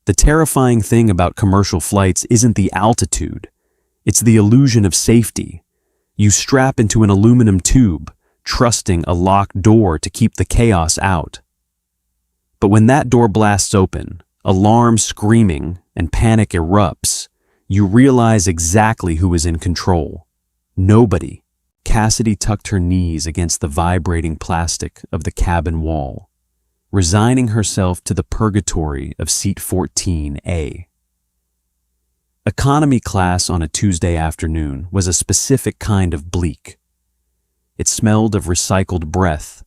The terrifying thing about commercial flights isn't the altitude. It's the illusion of safety. You strap into an aluminum tube, trusting a locked door to keep the chaos out. But when that door blasts open, alarm screaming, and panic erupts, you realize exactly who is in control. Nobody. Cassidy tucked her knees against the vibrating plastic of the cabin wall, resigning herself to the purgatory of seat 14A. Economy class on a Tuesday afternoon was a specific kind of bleak. It smelled of recycled breath,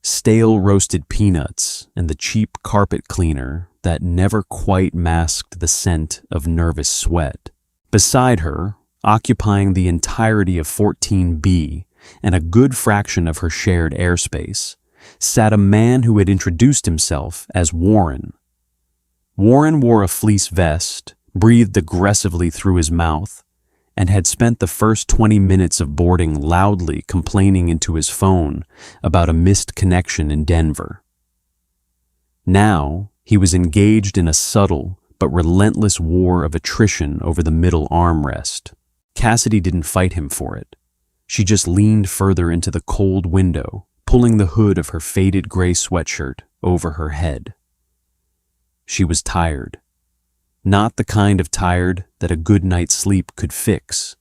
stale roasted peanuts, and the cheap carpet cleaner that never quite masked the scent of nervous sweat. Beside her, occupying the entirety of 14B and a good fraction of her shared airspace, sat a man who had introduced himself as Warren. Warren wore a fleece vest, breathed aggressively through his mouth, and had spent the first 20 minutes of boarding loudly complaining into his phone about a missed connection in Denver. Now, he was engaged in a subtle but relentless war of attrition over the middle armrest. Cassidy didn't fight him for it. She just leaned further into the cold window, pulling the hood of her faded gray sweatshirt over her head. She was tired. Not the kind of tired that a good night's sleep could fix,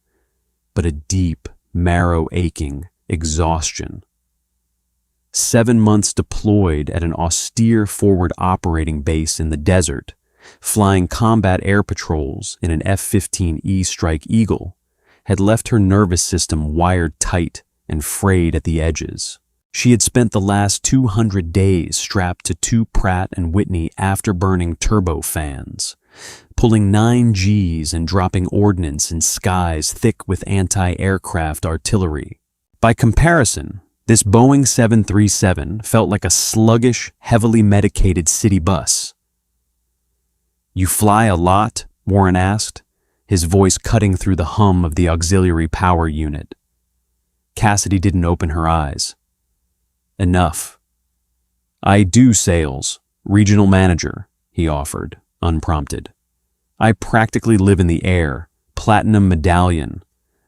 but a deep, marrow-aching exhaustion. 7 months deployed at an austere forward operating base in the desert, flying combat air patrols in an F-15E Strike Eagle, had left her nervous system wired tight and frayed at the edges. She had spent the last 200 days strapped to 2 Pratt & Whitney afterburning turbofans, pulling 9 Gs and dropping ordnance in skies thick with anti-aircraft artillery. By comparison, this Boeing 737 felt like a sluggish, heavily medicated city bus. "You fly a lot?" Warren asked, his voice cutting through the hum of the auxiliary power unit. Cassidy didn't open her eyes. "Enough." "I do sales, regional manager," he offered, unprompted. "I practically live in the air, platinum medallion.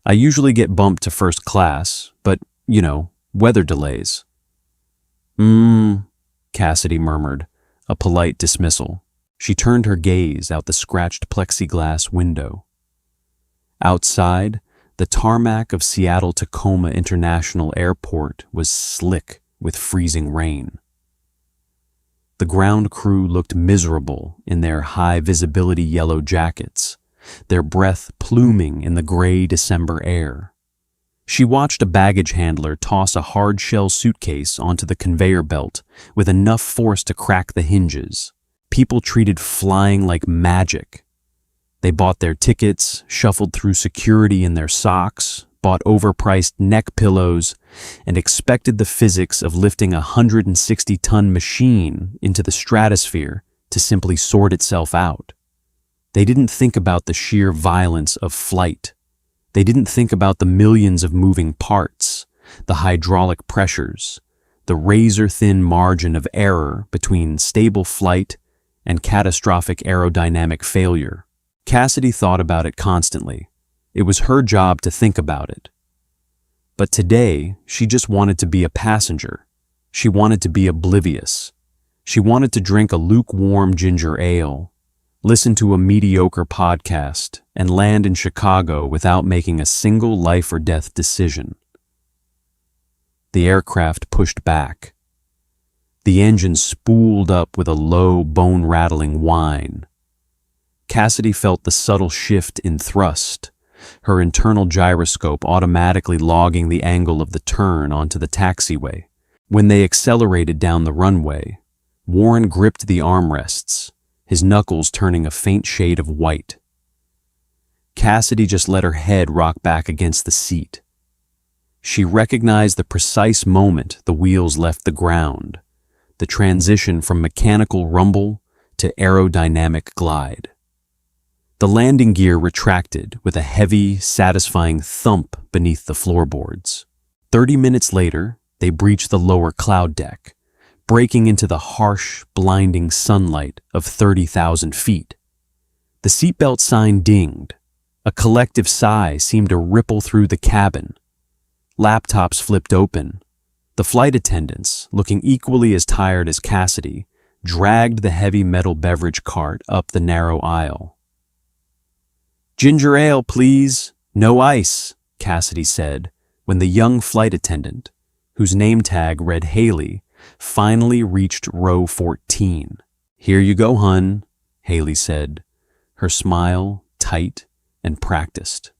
I usually get bumped to first class, but, weather delays." Cassidy murmured, a polite dismissal. She turned her gaze out the scratched plexiglass window. Outside, the tarmac of Seattle-Tacoma International Airport was slick with freezing rain. The ground crew looked miserable in their high-visibility yellow jackets, their breath pluming in the gray December air. She watched a baggage handler toss a hard-shell suitcase onto the conveyor belt with enough force to crack the hinges. People treated flying like magic. They bought their tickets, shuffled through security in their socks, bought overpriced neck pillows, and expected the physics of lifting a 160-ton machine into the stratosphere to simply sort itself out. They didn't think about the sheer violence of flight. They didn't think about the millions of moving parts, the hydraulic pressures, the razor-thin margin of error between stable flight and catastrophic aerodynamic failure. Cassidy thought about it constantly. It was her job to think about it. But today, she just wanted to be a passenger. She wanted to be oblivious. She wanted to drink a lukewarm ginger ale, listen to a mediocre podcast, and land in Chicago without making a single life or death decision. The aircraft pushed back. The engine spooled up with a low, bone-rattling whine. Cassidy felt the subtle shift in thrust, her internal gyroscope automatically logging the angle of the turn onto the taxiway. When they accelerated down the runway, Warren gripped the armrests, his knuckles turning a faint shade of white. Cassidy just let her head rock back against the seat. She recognized the precise moment the wheels left the ground, the transition from mechanical rumble to aerodynamic glide. The landing gear retracted with a heavy, satisfying thump beneath the floorboards. 30 minutes later, they breached the lower cloud deck, breaking into the harsh, blinding sunlight of 30,000 feet. The seatbelt sign dinged. A collective sigh seemed to ripple through the cabin. Laptops flipped open. The flight attendants, looking equally as tired as Cassidy, dragged the heavy metal beverage cart up the narrow aisle. "Ginger ale, please. No ice," Cassidy said, when the young flight attendant, whose name tag read Haley, finally reached row 14. "Here you go, hun," Haley said, her smile tight and practiced.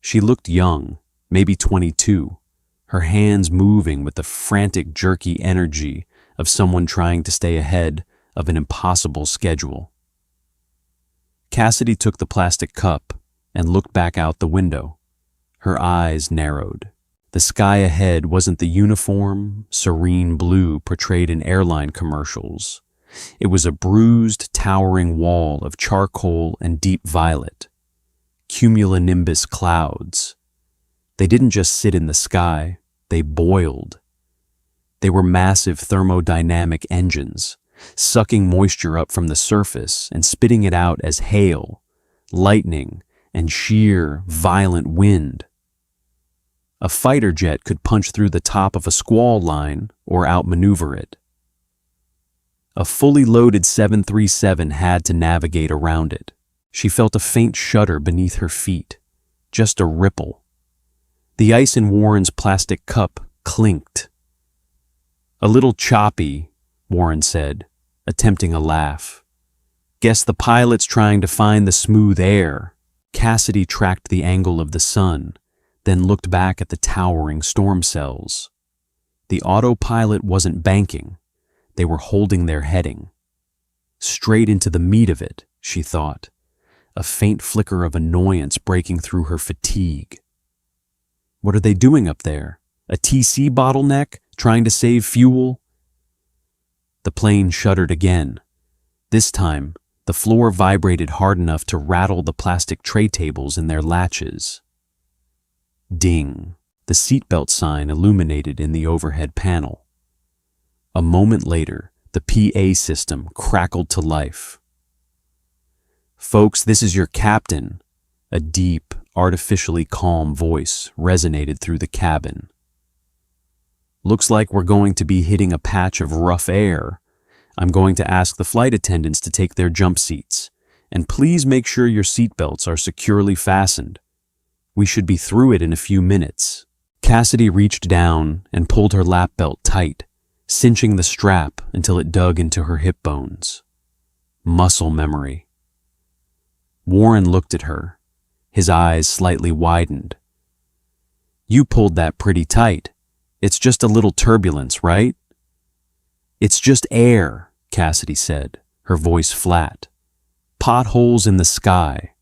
She looked young, maybe 22, her hands moving with the frantic, jerky energy of someone trying to stay ahead of an impossible schedule. Cassidy took the plastic cup and looked back out the window. Her eyes narrowed. The sky ahead wasn't the uniform, serene blue portrayed in airline commercials. It was a bruised, towering wall of charcoal and deep violet. Cumulonimbus clouds. They didn't just sit in the sky, they boiled. They were massive thermodynamic engines, sucking moisture up from the surface and spitting it out as hail, lightning, and sheer, violent wind. A fighter jet could punch through the top of a squall line or outmaneuver it. A fully loaded 737 had to navigate around it. She felt a faint shudder beneath her feet, just a ripple. The ice in Warren's plastic cup clinked. "A little choppy," Warren said, attempting a laugh. "Guess the pilot's trying to find the smooth air." Cassidy tracked the angle of the sun, then looked back at the towering storm cells. The autopilot wasn't banking. They were holding their heading. Straight into the meat of it, she thought, a faint flicker of annoyance breaking through her fatigue. What are they doing up there? A TC bottleneck, trying to save fuel? The plane shuddered again. This time, the floor vibrated hard enough to rattle the plastic tray tables in their latches. Ding! The seatbelt sign illuminated in the overhead panel. A moment later, the PA system crackled to life. "Folks, this is your captain." A deep, artificially calm voice resonated through the cabin. "Looks like we're going to be hitting a patch of rough air. I'm going to ask the flight attendants to take their jump seats, and please make sure your seatbelts are securely fastened. We should be through it in a few minutes." Cassidy reached down and pulled her lap belt tight, cinching the strap until it dug into her hip bones. Muscle memory. Warren looked at her, his eyes slightly widened. "You pulled that pretty tight. It's just a little turbulence, right?" "It's just air," Cassidy said, her voice flat. "Potholes in the sky.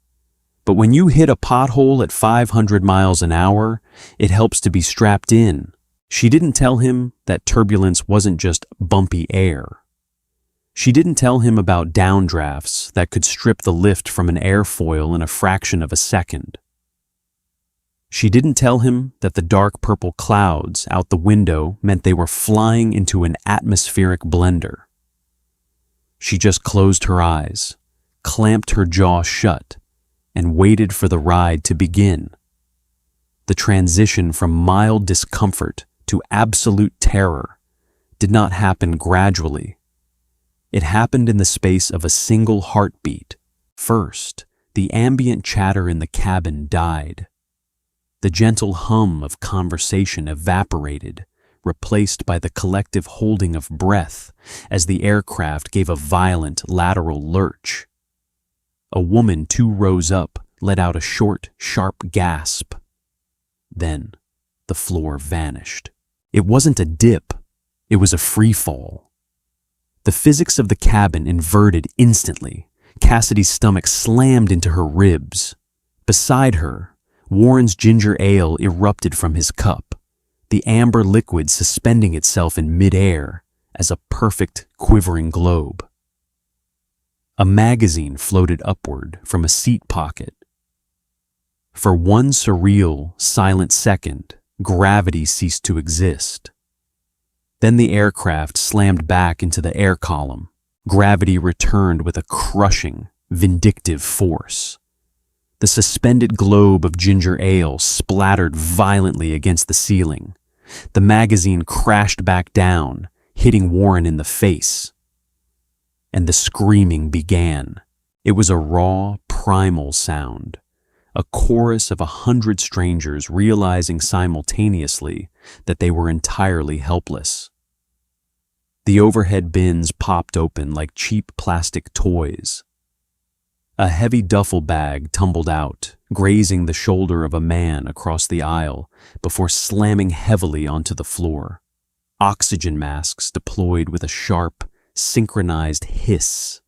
But when you hit a pothole at 500 miles an hour, it helps to be strapped in." She didn't tell him that turbulence wasn't just bumpy air. She didn't tell him about downdrafts that could strip the lift from an airfoil in a fraction of a second. She didn't tell him that the dark purple clouds out the window meant they were flying into an atmospheric blender. She just closed her eyes, clamped her jaw shut, and waited for the ride to begin. The transition from mild discomfort to absolute terror did not happen gradually. It happened in the space of a single heartbeat. First, the ambient chatter in the cabin died. The gentle hum of conversation evaporated, replaced by the collective holding of breath as the aircraft gave a violent lateral lurch. A woman 2 rows up let out a short, sharp gasp. Then, the floor vanished. It wasn't a dip, it was a free fall. The physics of the cabin inverted instantly. Cassidy's stomach slammed into her ribs. Beside her, Warren's ginger ale erupted from his cup, the amber liquid suspending itself in midair as a perfect, quivering globe. A magazine floated upward from a seat pocket. For one surreal, silent second, gravity ceased to exist. Then the aircraft slammed back into the air column. Gravity returned with a crushing, vindictive force. The suspended globe of ginger ale splattered violently against the ceiling. The magazine crashed back down, hitting Warren in the face. And the screaming began. It was a raw, primal sound, a chorus of 100 strangers realizing simultaneously that they were entirely helpless. The overhead bins popped open like cheap plastic toys. A heavy duffel bag tumbled out, grazing the shoulder of a man across the aisle before slamming heavily onto the floor. Oxygen masks deployed with a sharp, synchronized hiss,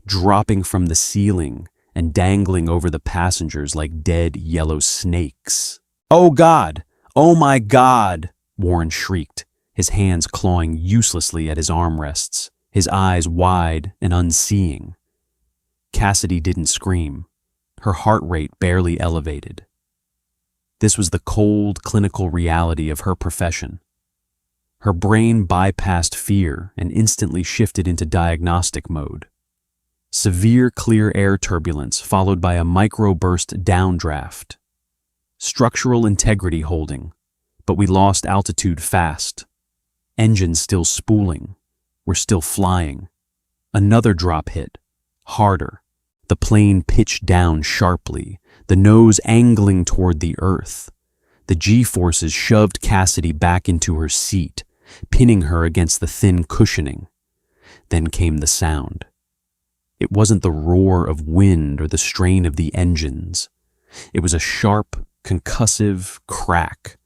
dropping from the ceiling and dangling over the passengers like dead yellow snakes. "Oh God! Oh my God!" Warren shrieked, his hands clawing uselessly at his armrests, his eyes wide and unseeing. Cassidy didn't scream. Her heart rate barely elevated. This was the cold, clinical reality of her profession. Her brain bypassed fear and instantly shifted into diagnostic mode. Severe clear air turbulence followed by a microburst downdraft. Structural integrity holding, but we lost altitude fast. Engines still spooling. We're still flying. Another drop hit, harder. The plane pitched down sharply, the nose angling toward the earth. The G-forces shoved Cassidy back into her seat, pinning her against the thin cushioning. Then came the sound. It wasn't the roar of wind or the strain of the engines. It was a sharp, concussive crack,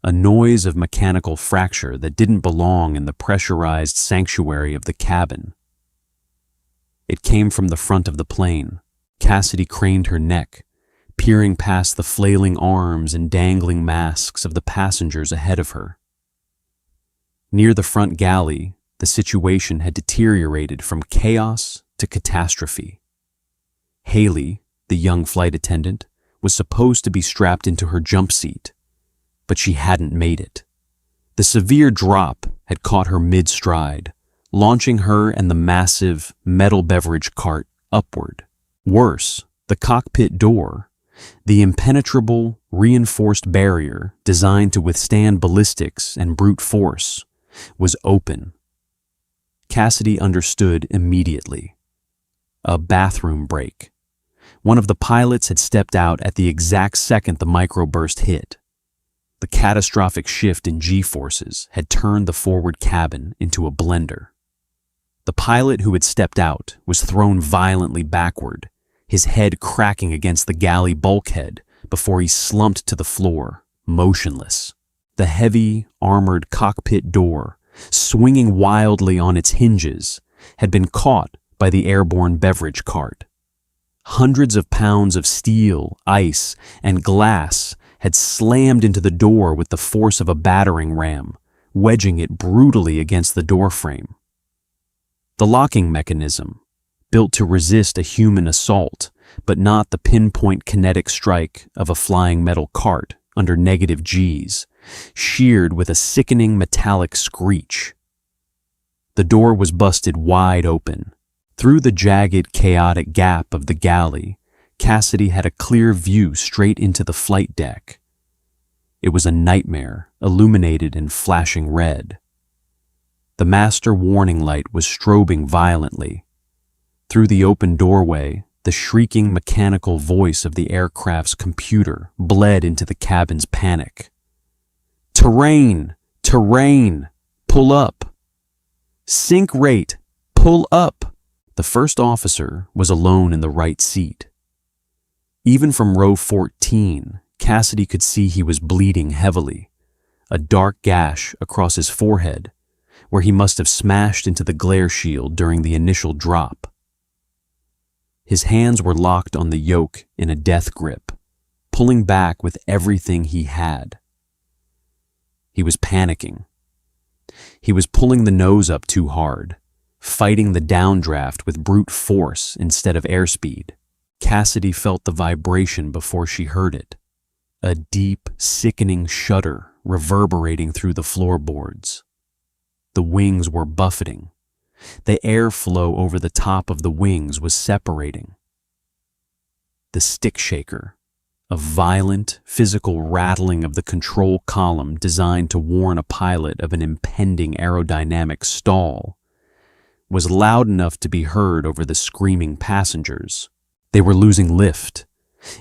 a noise of mechanical fracture that didn't belong in the pressurized sanctuary of the cabin. It came from the front of the plane. Cassidy craned her neck, peering past the flailing arms and dangling masks of the passengers ahead of her. Near the front galley, the situation had deteriorated from chaos to catastrophe. Haley, the young flight attendant, was supposed to be strapped into her jump seat, but she hadn't made it. The severe drop had caught her mid-stride, launching her and the massive metal beverage cart upward. Worse, the cockpit door, the impenetrable, reinforced barrier designed to withstand ballistics and brute force, was open. Cassidy understood immediately. A bathroom break. One of the pilots had stepped out at the exact second the microburst hit. The catastrophic shift in G-forces had turned the forward cabin into a blender. The pilot who had stepped out was thrown violently backward, his head cracking against the galley bulkhead before he slumped to the floor, motionless. The heavy, armored cockpit door, swinging wildly on its hinges, had been caught by the airborne beverage cart. Hundreds of pounds of steel, ice, and glass had slammed into the door with the force of a battering ram, wedging it brutally against the doorframe. The locking mechanism, built to resist a human assault, but not the pinpoint kinetic strike of a flying metal cart under negative Gs, sheared with a sickening metallic screech. The door was busted wide open. Through the jagged, chaotic gap of the galley, Cassidy had a clear view straight into the flight deck. It was a nightmare, illuminated and flashing red. The master warning light was strobing violently. Through the open doorway, the shrieking mechanical voice of the aircraft's computer bled into the cabin's panic. "Terrain! Terrain! Pull up! Sink rate! Pull up!" The first officer was alone in the right seat. Even from row 14, Cassidy could see he was bleeding heavily, a dark gash across his forehead, where he must have smashed into the glare shield during the initial drop. His hands were locked on the yoke in a death grip, pulling back with everything he had. He was panicking. He was pulling the nose up too hard, fighting the downdraft with brute force instead of airspeed. Cassidy felt the vibration before she heard it, a deep, sickening shudder reverberating through the floorboards. The wings were buffeting. The airflow over the top of the wings was separating, the stick shaker, a violent, physical rattling of the control column designed to warn a pilot of an impending aerodynamic stall, was loud enough to be heard over the screaming passengers. They were losing lift.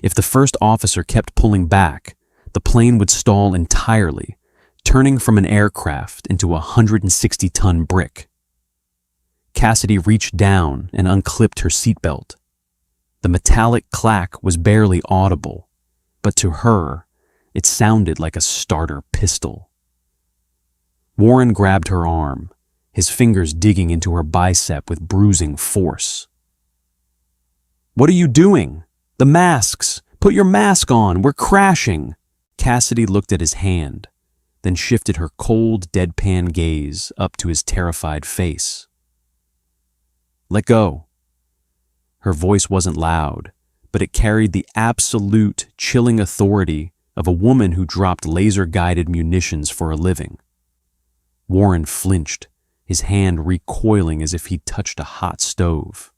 If the first officer kept pulling back, the plane would stall entirely, turning from an aircraft into a 160-ton brick. Cassidy reached down and unclipped her seatbelt. The metallic clack was barely audible, but to her, it sounded like a starter pistol. Warren grabbed her arm, his fingers digging into her bicep with bruising force. "What are you doing? The masks! Put your mask on! We're crashing!" Cassidy looked at his hand, then shifted her cold, deadpan gaze up to his terrified face. "Let go." Her voice wasn't loud, but it carried the absolute, chilling authority of a woman who dropped laser-guided munitions for a living. Warren flinched, his hand recoiling as if he'd touched a hot stove.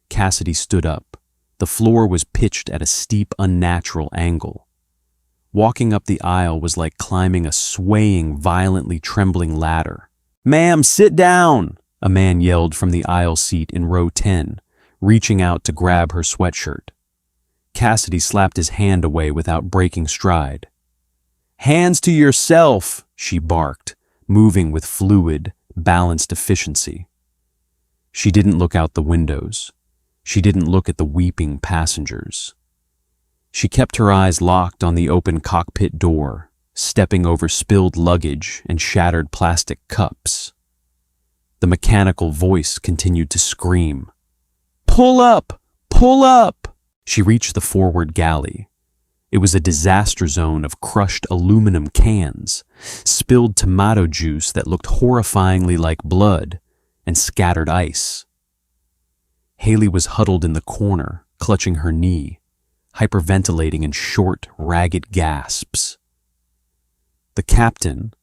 Cassidy stood up. The floor was pitched at a steep, unnatural angle. Walking up the aisle was like climbing a swaying, violently trembling ladder. "Ma'am, sit down!" a man yelled from the aisle seat in row 10, reaching out to grab her sweatshirt. Cassidy slapped his hand away without breaking stride. "Hands to yourself!" she barked, moving with fluid, balanced efficiency. She didn't look out the windows. She didn't look at the weeping passengers. She kept her eyes locked on the open cockpit door, stepping over spilled luggage and shattered plastic cups. The mechanical voice continued to scream. "Pull up! Pull up!" She reached the forward galley. It was a disaster zone of crushed aluminum cans, spilled tomato juice that looked horrifyingly like blood, and scattered ice. Haley was huddled in the corner, clutching her knee, hyperventilating in short, ragged gasps. The captain,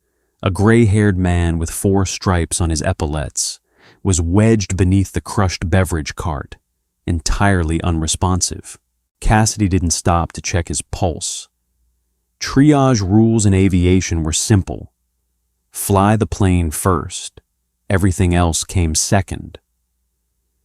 a gray-haired man with 4 stripes on his epaulets, was wedged beneath the crushed beverage cart, entirely unresponsive. Cassidy didn't stop to check his pulse. Triage rules in aviation were simple. Fly the plane first. Everything else came second.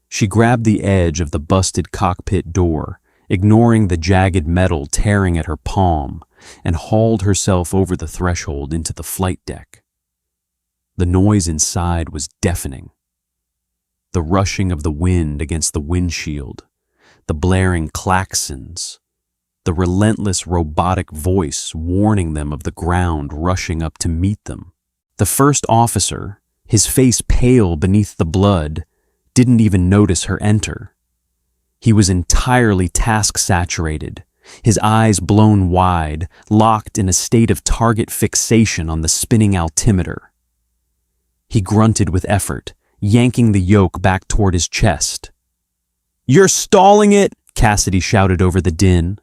She grabbed the edge of the busted cockpit door, ignoring the jagged metal tearing at her palm, and hauled herself over the threshold into the flight deck. The noise inside was deafening. The rushing of the wind against the windshield, the blaring klaxons, the relentless robotic voice warning them of the ground rushing up to meet them. The first officer, his face pale beneath the blood, didn't even notice her enter. He was entirely task-saturated, his eyes blown wide, locked in a state of target fixation on the spinning altimeter. He grunted with effort, yanking the yoke back toward his chest. "You're stalling it!" Cassidy shouted over the din.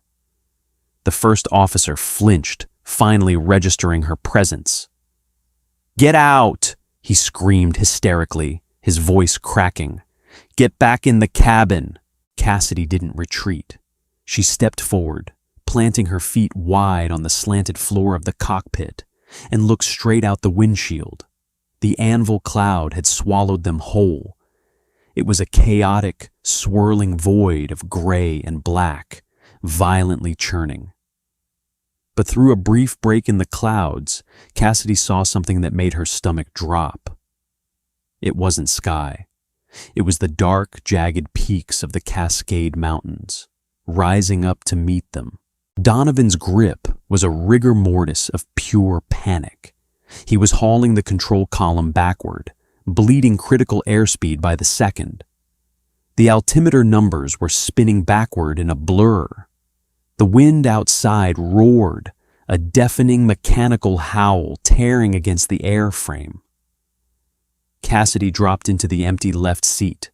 The first officer flinched, finally registering her presence. "Get out!" he screamed hysterically, his voice cracking. "Get back in the cabin!" Cassidy didn't retreat. She stepped forward, planting her feet wide on the slanted floor of the cockpit, and looked straight out the windshield. The anvil cloud had swallowed them whole. It was a chaotic, swirling void of gray and black, violently churning. But through a brief break in the clouds, Cassidy saw something that made her stomach drop. It wasn't sky. It was the dark, jagged peaks of the Cascade Mountains, rising up to meet them. Donovan's grip was a rigor mortis of pure panic. He was hauling the control column backward, bleeding critical airspeed by the second. The altimeter numbers were spinning backward in a blur. The wind outside roared, a deafening mechanical howl tearing against the airframe. Cassidy dropped into the empty left seat.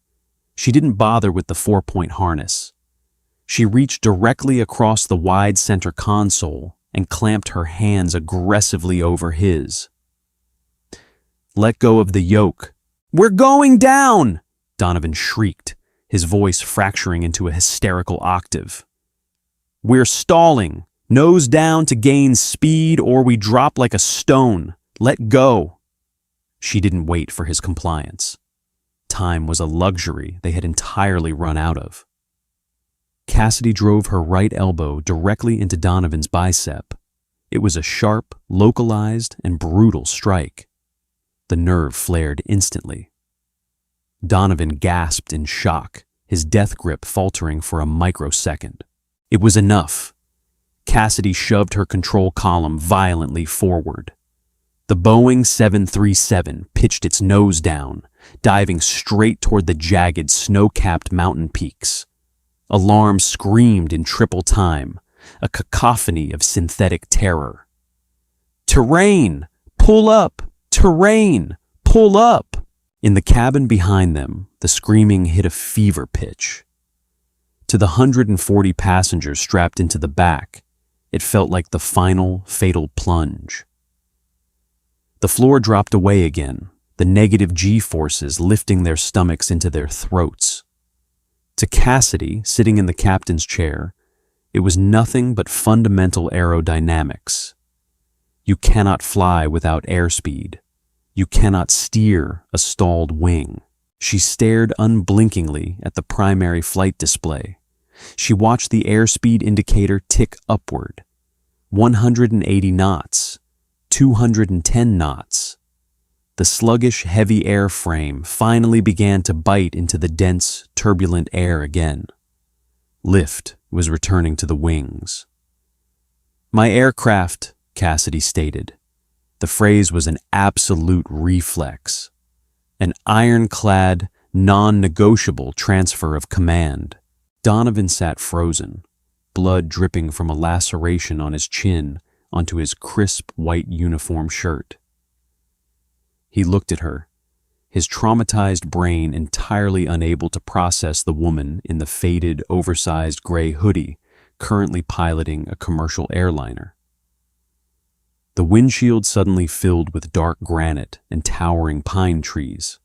She didn't bother with the 4-point harness. She reached directly across the wide center console and clamped her hands aggressively over his. "Let go of the yoke." "We're going down!" Donovan shrieked, his voice fracturing into a hysterical octave. We're stalling. Nose down to gain speed or we drop like a stone. Let go. She didn't wait for his compliance. Time was a luxury they had entirely run out of. Cassidy drove her right elbow directly into Donovan's bicep. It was a sharp, localized, and brutal strike. The nerve flared instantly. Donovan gasped in shock, his death grip faltering for a microsecond. It was enough. Cassidy shoved her control column violently forward. The Boeing 737 pitched its nose down, diving straight toward the jagged, snow-capped mountain peaks. Alarms screamed in triple time, a cacophony of synthetic terror. Terrain! Pull up! Terrain! Pull up! In the cabin behind them, the screaming hit a fever pitch. To the 140 passengers strapped into the back, it felt like the final, fatal plunge. The floor dropped away again, the negative G-forces lifting their stomachs into their throats. To Cassidy, sitting in the captain's chair, it was nothing but fundamental aerodynamics. You cannot fly without airspeed. You cannot steer a stalled wing. She stared unblinkingly at the primary flight display. She watched the airspeed indicator tick upward. 180 knots, 210 knots. The sluggish, heavy airframe finally began to bite into the dense, turbulent air again. Lift was returning to the wings. "My aircraft," Cassidy stated. The phrase was an absolute reflex. An ironclad, non-negotiable transfer of command. Donovan sat frozen, blood dripping from a laceration on his chin onto his crisp white uniform shirt. He looked at her, his traumatized brain entirely unable to process the woman in the faded, oversized gray hoodie currently piloting a commercial airliner. The windshield suddenly filled with dark granite and towering pine trees.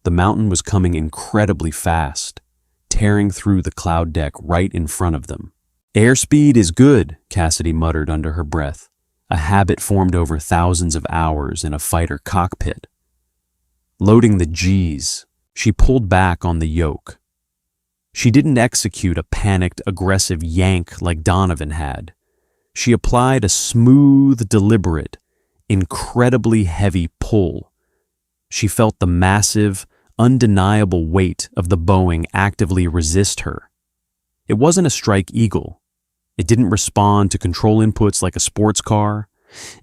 The mountain was coming incredibly fast, tearing through the cloud deck right in front of them. "Airspeed is good," Cassidy muttered under her breath, a habit formed over thousands of hours in a fighter cockpit. Loading the G's, she pulled back on the yoke. She didn't execute a panicked, aggressive yank like Donovan had. She applied a smooth, deliberate, incredibly heavy pull. She felt the massive, undeniable weight of the Boeing actively resist her. It wasn't a Strike Eagle. It didn't respond to control inputs like a sports car.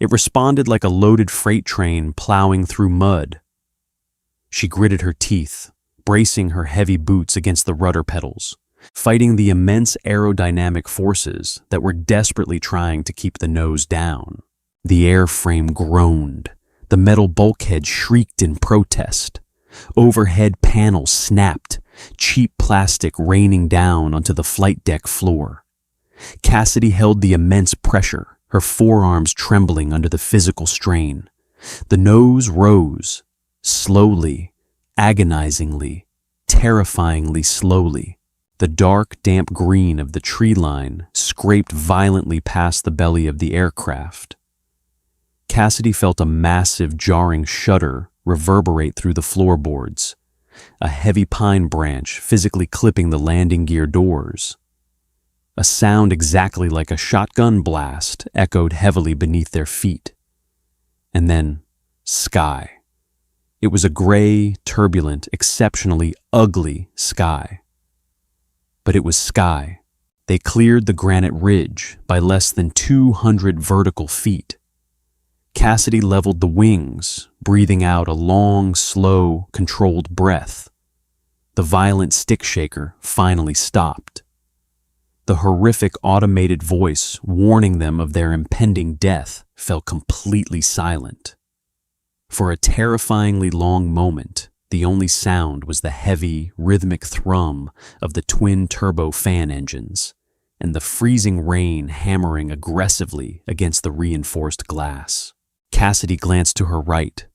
It responded like a loaded freight train plowing through mud. She gritted her teeth, bracing her heavy boots against the rudder pedals, fighting the immense aerodynamic forces that were desperately trying to keep the nose down. The airframe groaned. The metal bulkhead shrieked in protest. Overhead panels snapped, cheap plastic raining down onto the flight deck floor. Cassidy held the immense pressure, her forearms trembling under the physical strain. The nose rose, slowly, agonizingly, terrifyingly slowly. The dark, damp green of the tree line scraped violently past the belly of the aircraft. Cassidy felt a massive, jarring shudder reverberate through the floorboards, a heavy pine branch physically clipping the landing gear doors. A sound exactly like a shotgun blast echoed heavily beneath their feet. And then, sky. It was a gray, turbulent, exceptionally ugly sky. But it was sky. They cleared the granite ridge by less than 200 vertical feet. Cassidy leveled the wings, breathing out a long, slow, controlled breath. The violent stick shaker finally stopped. The horrific automated voice warning them of their impending death fell completely silent. For a terrifyingly long moment, the only sound was the heavy, rhythmic thrum of the twin turbo fan engines and the freezing rain hammering aggressively against the reinforced glass. Cassidy glanced to her right.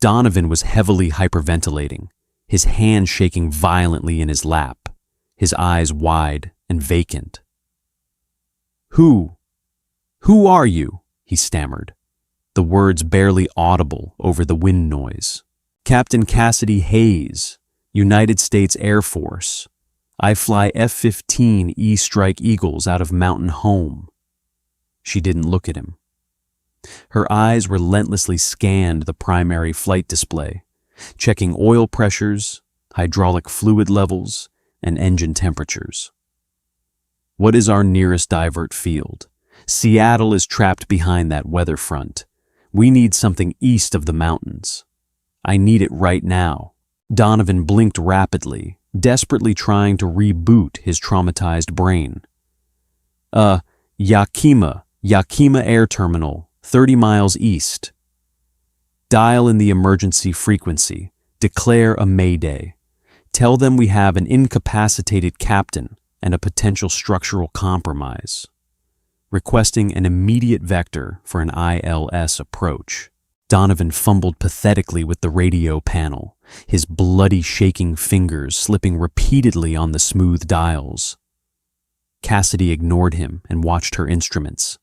Donovan was heavily hyperventilating, his hand shaking violently in his lap, his eyes wide and vacant. Who? Who are you? He stammered, the words barely audible over the wind noise. Captain Cassidy Hayes, United States Air Force. I fly F-15 E-Strike Eagles out of Mountain Home. She didn't look at him. Her eyes relentlessly scanned the primary flight display, checking oil pressures, hydraulic fluid levels, and engine temperatures. What is our nearest divert field? Seattle is trapped behind that weather front. We need something east of the mountains. I need it right now. Donovan blinked rapidly, desperately trying to reboot his traumatized brain. Yakima Air Terminal, 30 miles east. Dial in the emergency frequency. Declare a mayday. Tell them we have an incapacitated captain and a potential structural compromise. Requesting an immediate vector for an ILS approach. Donovan fumbled pathetically with the radio panel, his bloody shaking fingers slipping repeatedly on the smooth dials. Cassidy ignored him and watched her instruments.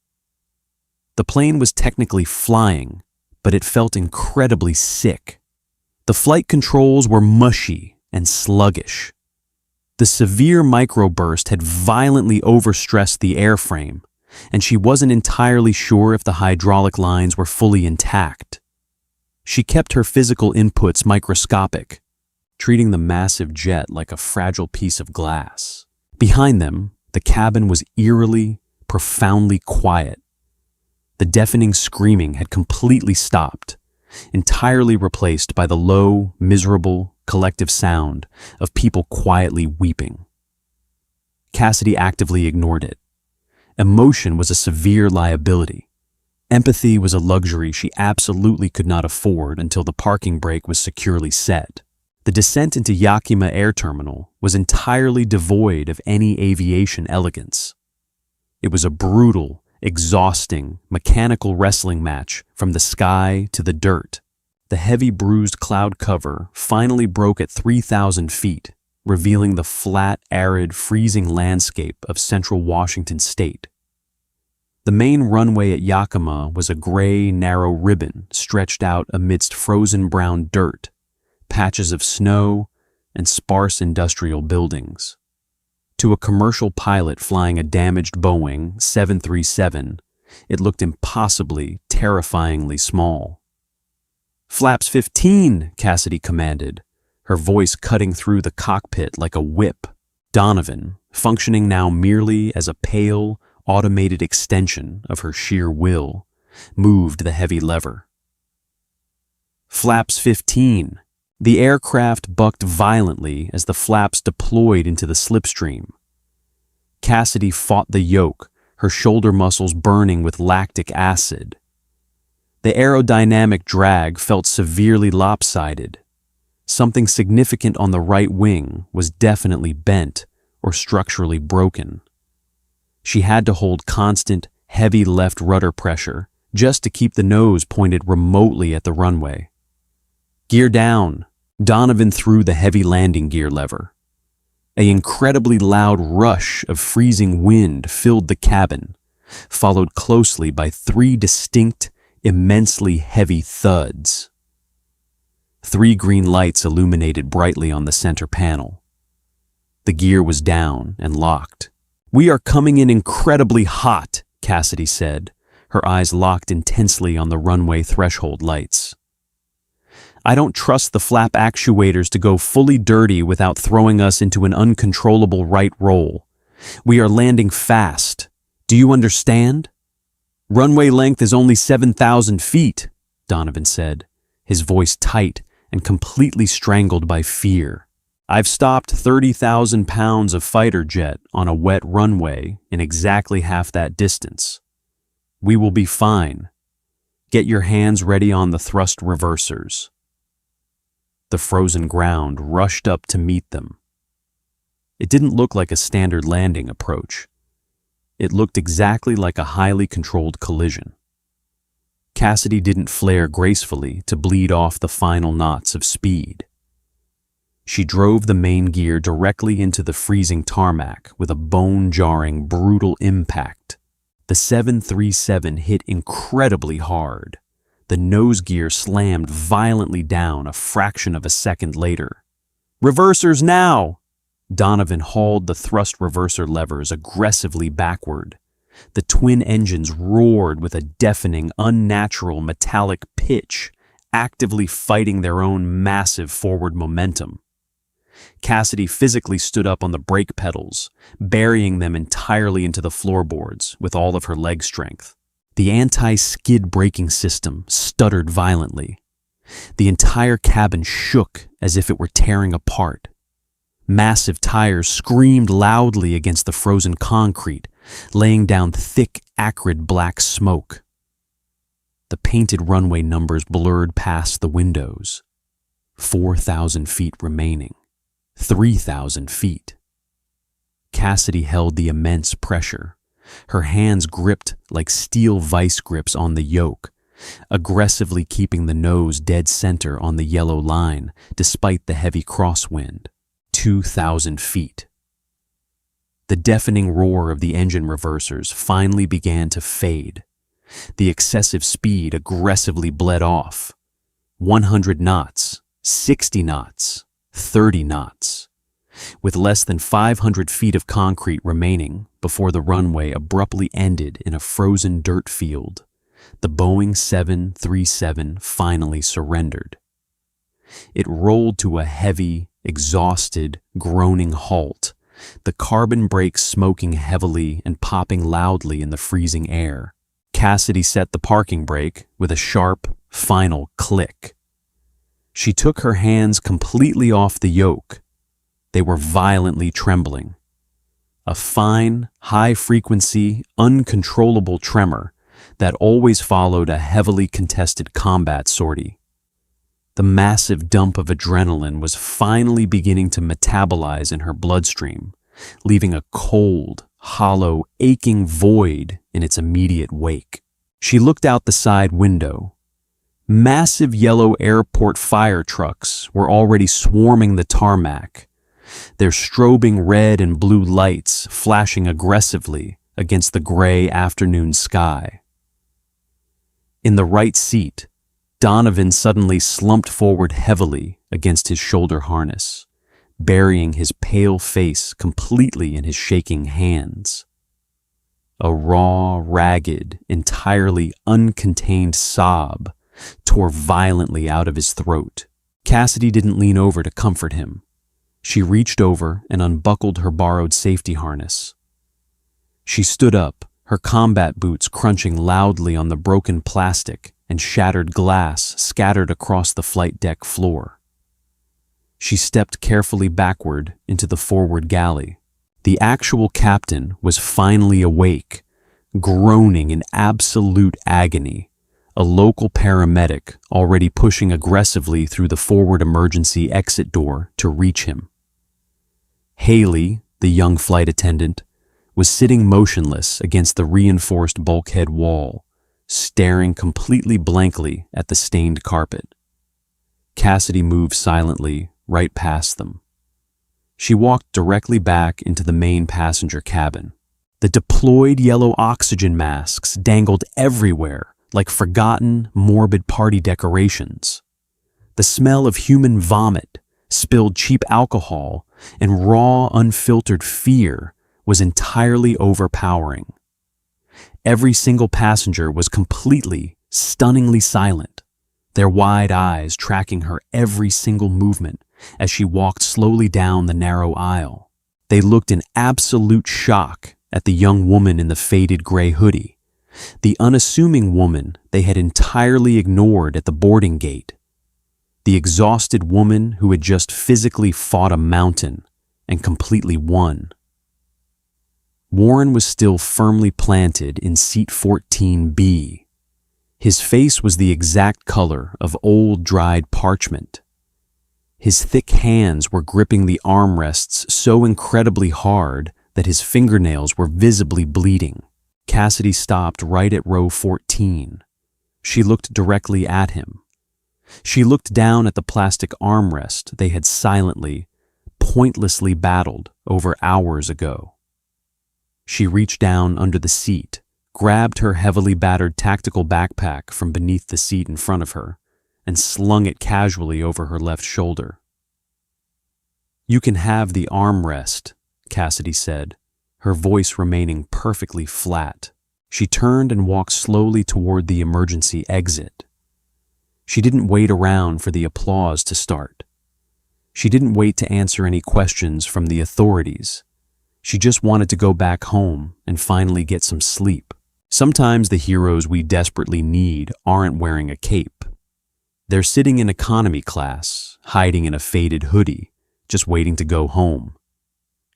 The plane was technically flying, but it felt incredibly sick. The flight controls were mushy and sluggish. The severe microburst had violently overstressed the airframe, and she wasn't entirely sure if the hydraulic lines were fully intact. She kept her physical inputs microscopic, treating the massive jet like a fragile piece of glass. Behind them, the cabin was eerily, profoundly quiet. The deafening screaming had completely stopped, entirely replaced by the low, miserable, collective sound of people quietly weeping. Cassidy actively ignored it. Emotion was a severe liability. Empathy was a luxury she absolutely could not afford until the parking brake was securely set. The descent into Yakima Air Terminal was entirely devoid of any aviation elegance. It was a brutal, exhausting, mechanical wrestling match from the sky to the dirt. The heavy bruised cloud cover finally broke at 3,000 feet, revealing the flat, arid, freezing landscape of central Washington state. The main runway at Yakima was a gray, narrow ribbon stretched out amidst frozen brown dirt, patches of snow, and sparse industrial buildings. To a commercial pilot flying a damaged Boeing 737, it looked impossibly, terrifyingly small. "Flaps 15, Cassidy commanded, her voice cutting through the cockpit like a whip. Donovan, functioning now merely as a pale, automated extension of her sheer will, moved the heavy lever. "Flaps 15. The aircraft bucked violently as the flaps deployed into the slipstream. Cassidy fought the yoke, her shoulder muscles burning with lactic acid. The aerodynamic drag felt severely lopsided. Something significant on the right wing was definitely bent or structurally broken. She had to hold constant, heavy left rudder pressure just to keep the nose pointed remotely at the runway. "Gear down." Donovan threw the heavy landing gear lever. An incredibly loud rush of freezing wind filled the cabin, followed closely by 3 distinct, immensely heavy thuds. 3 green lights illuminated brightly on the center panel. The gear was down and locked. "We are coming in incredibly hot," Cassidy said, her eyes locked intensely on the runway threshold lights. "I don't trust the flap actuators to go fully dirty without throwing us into an uncontrollable right roll. We are landing fast. Do you understand?" "Runway length is only 7,000 feet, Donovan said, his voice tight and completely strangled by fear. "I've stopped 30,000 pounds of fighter jet on a wet runway in exactly half that distance. We will be fine. Get your hands ready on the thrust reversers." The frozen ground rushed up to meet them. It didn't look like a standard landing approach. It looked exactly like a highly controlled collision. Cassidy didn't flare gracefully to bleed off the final knots of speed. She drove the main gear directly into the freezing tarmac with a bone-jarring, brutal impact. The 737 hit incredibly hard. The nose gear slammed violently down a fraction of a second later. "Reversers now!" Donovan hauled the thrust reverser levers aggressively backward. The twin engines roared with a deafening, unnatural metallic pitch, actively fighting their own massive forward momentum. Cassidy physically stood up on the brake pedals, burying them entirely into the floorboards with all of her leg strength. The anti-skid braking system stuttered violently. The entire cabin shook as if it were tearing apart. Massive tires screamed loudly against the frozen concrete, laying down thick, acrid black smoke. The painted runway numbers blurred past the windows. 4,000 feet remaining. 3,000 feet. Cassidy held the immense pressure, her hands gripped like steel vice grips on the yoke, aggressively keeping the nose dead center on the yellow line despite the heavy crosswind. 2,000 feet. The deafening roar of the engine reversers finally began to fade. The excessive speed aggressively bled off. 100 knots, 60 knots, 30 knots. With less than 500 feet of concrete remaining before the runway abruptly ended in a frozen dirt field, the Boeing 737 finally surrendered. It rolled to a heavy, exhausted, groaning halt, the carbon brakes smoking heavily and popping loudly in the freezing air. Cassidy set the parking brake with a sharp, final click. She took her hands completely off the yoke. They were violently trembling. A fine, high-frequency, uncontrollable tremor that always followed a heavily contested combat sortie. The massive dump of adrenaline was finally beginning to metabolize in her bloodstream, leaving a cold, hollow, aching void in its immediate wake. She looked out the side window. Massive yellow airport fire trucks were already swarming the tarmac, their strobing red and blue lights flashing aggressively against the gray afternoon sky. In the right seat, Donovan suddenly slumped forward heavily against his shoulder harness, burying his pale face completely in his shaking hands. A raw, ragged, entirely uncontained sob tore violently out of his throat. Cassidy didn't lean over to comfort him. She reached over and unbuckled her borrowed safety harness. She stood up, her combat boots crunching loudly on the broken plastic and shattered glass scattered across the flight deck floor. She stepped carefully backward into the forward galley. The actual captain was finally awake, groaning in absolute agony, a local paramedic already pushing aggressively through the forward emergency exit door to reach him. Haley, the young flight attendant, was sitting motionless against the reinforced bulkhead wall, staring completely blankly at the stained carpet. Cassidy moved silently right past them. She walked directly back into the main passenger cabin. The deployed yellow oxygen masks dangled everywhere like forgotten, morbid party decorations. The smell of human vomit, spilled cheap alcohol, and raw, unfiltered fear was entirely overpowering. Every single passenger was completely, stunningly silent, their wide eyes tracking her every single movement as she walked slowly down the narrow aisle. They looked in absolute shock at the young woman in the faded gray hoodie, the unassuming woman they had entirely ignored at the boarding gate, the exhausted woman who had just physically fought a mountain and completely won. Warren was still firmly planted in seat 14B. His face was the exact color of old dried parchment. His thick hands were gripping the armrests so incredibly hard that his fingernails were visibly bleeding. Cassidy stopped right at row 14. She looked directly at him. She looked down at the plastic armrest they had silently, pointlessly battled over hours ago. She reached down under the seat, grabbed her heavily battered tactical backpack from beneath the seat in front of her, and slung it casually over her left shoulder. "You can have the armrest," Cassidy said, her voice remaining perfectly flat. She turned and walked slowly toward the emergency exit. She didn't wait around for the applause to start. She didn't wait to answer any questions from the authorities. She just wanted to go back home and finally get some sleep. Sometimes the heroes we desperately need aren't wearing a cape. They're sitting in economy class, hiding in a faded hoodie, just waiting to go home.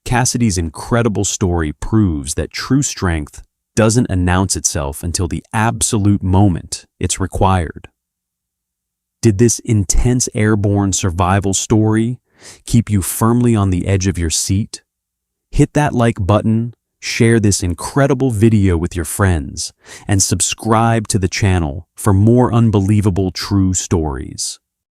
Cassidy's incredible story proves that true strength doesn't announce itself until the absolute moment it's required. Did this intense airborne survival story keep you firmly on the edge of your seat? Hit that like button, share this incredible video with your friends, and subscribe to the channel for more unbelievable true stories.